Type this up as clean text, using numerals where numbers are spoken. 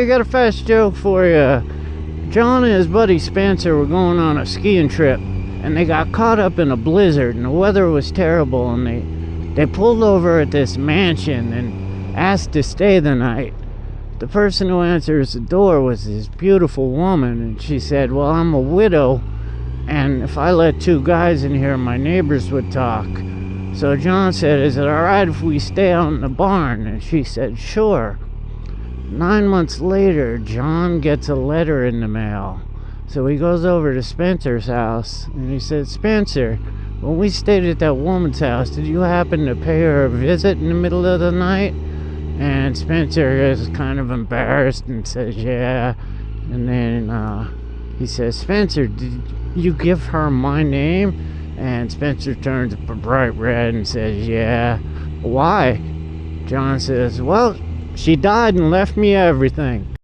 I got a fast joke for you. John and his buddy Spencer were going on a skiing trip, and they got caught up in a blizzard, and the weather was terrible, and they pulled over at this mansion and asked to stay the night. The person who answers the door was this beautiful woman, and she said, well, I'm a widow, and if I let two guys in here, my neighbors would talk. So John said, is it alright if we stay out in the barn? And she said, sure. 9 months later, John gets a letter in the mail. So he goes over to Spencer's house, and he said, Spencer, when we stayed at that woman's house, did you happen to pay her a visit in the middle of the night? And Spencer is kind of embarrassed and says, yeah. And then he says, Spencer, did you give her my name? And Spencer turns bright red and says, yeah. Why? John says, well, she died and left me everything.